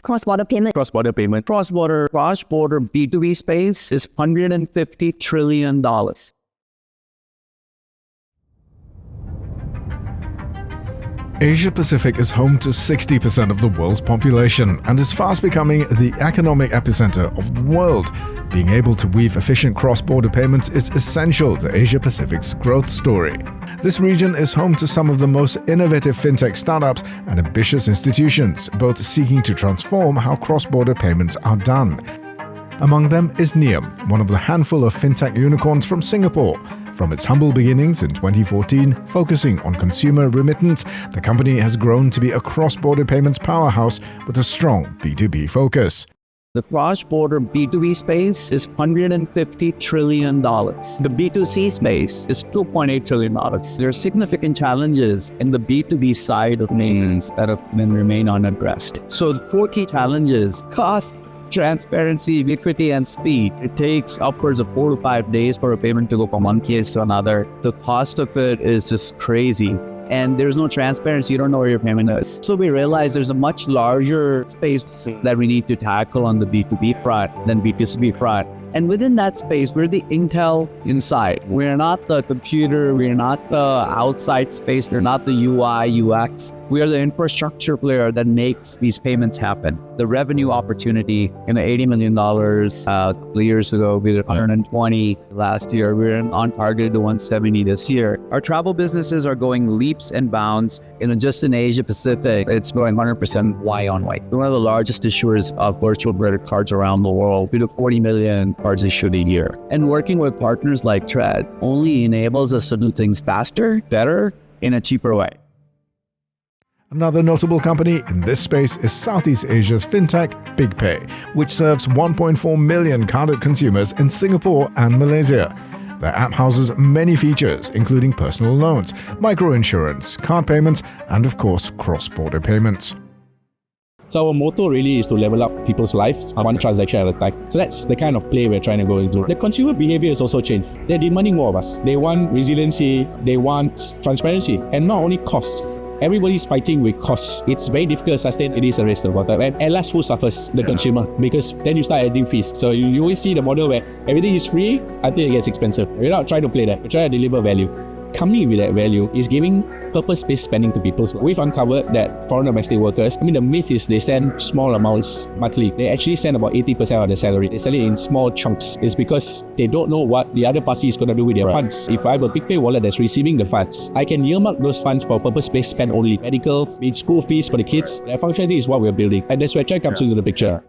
Cross-border payment. Cross-border payment. Cross-border B2B space is $150 trillion. Asia-Pacific is home to 60% of the world's population and is fast becoming the economic epicenter of the world. Being able to weave efficient cross-border payments is essential to Asia-Pacific's growth story. This region is home to some of the most innovative fintech startups and ambitious institutions, both seeking to transform how cross-border payments are done. Among them is Nium, one of the handful of fintech unicorns from Singapore. From its humble beginnings in 2014, focusing on consumer remittance, the company has grown to be a cross-border payments powerhouse with a strong B2B focus. The cross-border B2B space is $150 trillion. The B2C space is $2.8 trillion. There are significant challenges in the B2B side of payments that have been remain unaddressed. So the 4 key challenges: cost, transparency, liquidity, and speed. It takes upwards of 4 to 5 days for a payment to go from one case to another. The cost of it is just crazy. And there's no transparency. You don't know where your payment is. So we realize there's a much larger space that we need to tackle on the B2B front than B2C front. And within that space, we're the Intel inside. We're not the computer. We're not the outside space. We're not the UI, UX. We are the infrastructure player that makes these payments happen. The revenue opportunity, $80 million a couple of years ago. We did 120 last year. We're on target to 170 this year. Our travel businesses are going leaps and bounds. Just in Asia Pacific, it's going 100% Y on Y. We're one of the largest issuers of virtual credit cards around the world. We do 40 million cards issued a year. And working with partners like Thredd only enables us to do things faster, better, in a cheaper way. Another notable company in this space is Southeast Asia's fintech BigPay, which serves 1.4 million carded consumers in Singapore and Malaysia. Their app houses many features, including personal loans, micro-insurance, card payments, and of course, cross-border payments. So our motto really is to level up people's lives, one transaction at a time. So that's the kind of play we're trying to go into. The consumer behavior has also changed. They're demanding more of us. They want resiliency, they want transparency, and not only cost. Everybody's fighting with costs. It's very difficult to sustain this race to the bottom. And at last, who suffers? The consumer. Because then you start adding fees. So you always see the model where everything is free until it gets expensive. We're not trying to play that. We're trying to deliver value. Coming with that value is giving purpose-based spending to people. So we've uncovered that foreign domestic workers, the myth is they send small amounts monthly. They actually send about 80% of their salary. They sell it in small chunks. It's because they don't know what the other party is going to do with their funds. If I have a BigPay wallet that's receiving the funds, I can earmark those funds for purpose-based spend only. Medical, school fees for the kids. That functionality is what we're building. And that's where Thredd comes into the picture.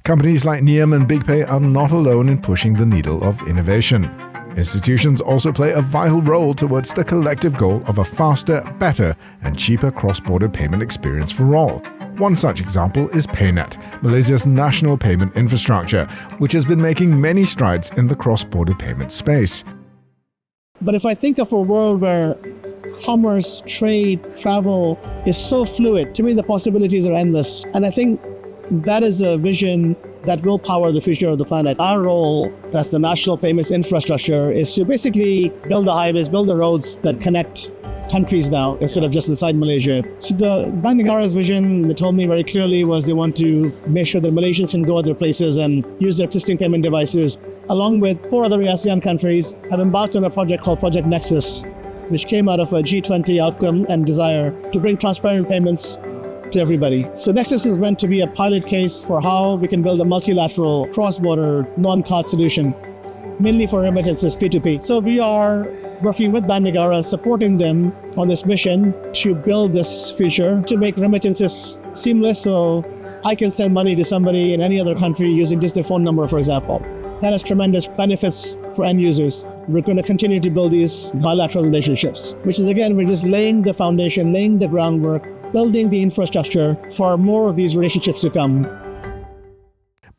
Companies like Nium and BigPay are not alone in pushing the needle of innovation. Institutions also play a vital role towards the collective goal of a faster, better, and cheaper cross-border payment experience for all. One such example is PayNet, Malaysia's national payment infrastructure, which has been making many strides in the cross-border payment space. But if I think of a world where commerce, trade, travel is so fluid, to me the possibilities are endless. And I think that is a vision that will power the future of the planet. Our role as the national payments infrastructure is to basically build the highways, build the roads that connect countries now instead of just inside Malaysia. So the Bank Negara's vision, they told me very clearly, was they want to make sure that Malaysians can go other places and use their existing payment devices. Along with 4 other ASEAN countries, have embarked on a project called Project Nexus, which came out of a G20 outcome and desire to bring transparent payments to everybody. So Nexus is meant to be a pilot case for how we can build a multilateral, cross-border, non-card solution, mainly for remittances, P2P. So we are working with Bank Negara, supporting them on this mission to build this feature, to make remittances seamless so I can send money to somebody in any other country using just their phone number, for example. That has tremendous benefits for end users. We're going to continue to build these bilateral relationships, which is, again, we're just laying the foundation, laying the groundwork, building the infrastructure for more of these relationships to come.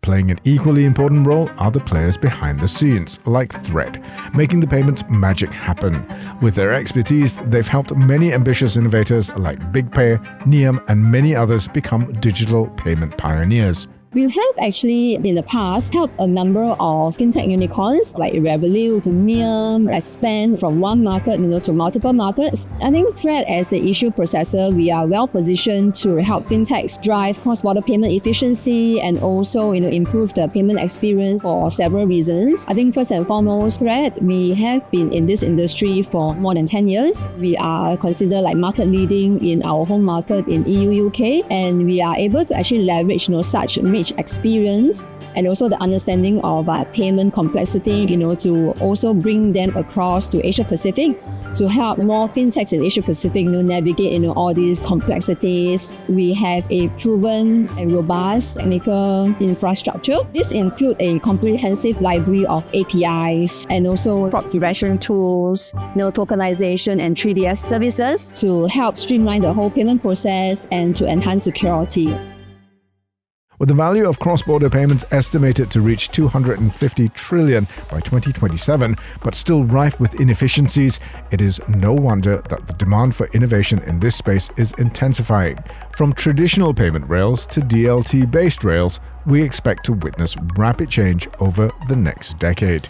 Playing an equally important role are the players behind the scenes, like Thredd, making the payments magic happen. With their expertise, they've helped many ambitious innovators like BigPay, Nium, and many others become digital payment pioneers. We have actually in the past helped a number of fintech unicorns like Revolut to Neam expand from one market to multiple markets. I think Thredd as an issue processor, we are well positioned to help fintechs drive cross-border payment efficiency and also improve the payment experience for several reasons. I think first and foremost, Thredd, we have been in this industry for more than 10 years. We are considered like market leading in our home market in EU, UK, and we are able to actually leverage such rich experience and also the understanding of payment complexity, to also bring them across to Asia Pacific to help more fintechs in Asia Pacific navigate all these complexities. We have a proven and robust technical infrastructure. This includes a comprehensive library of APIs and also fraud prevention tools, tokenization and 3DS services to help streamline the whole payment process and to enhance security. With the value of cross-border payments estimated to reach 250 trillion by 2027, but still rife with inefficiencies, it is no wonder that the demand for innovation in this space is intensifying. From traditional payment rails to DLT-based rails, we expect to witness rapid change over the next decade.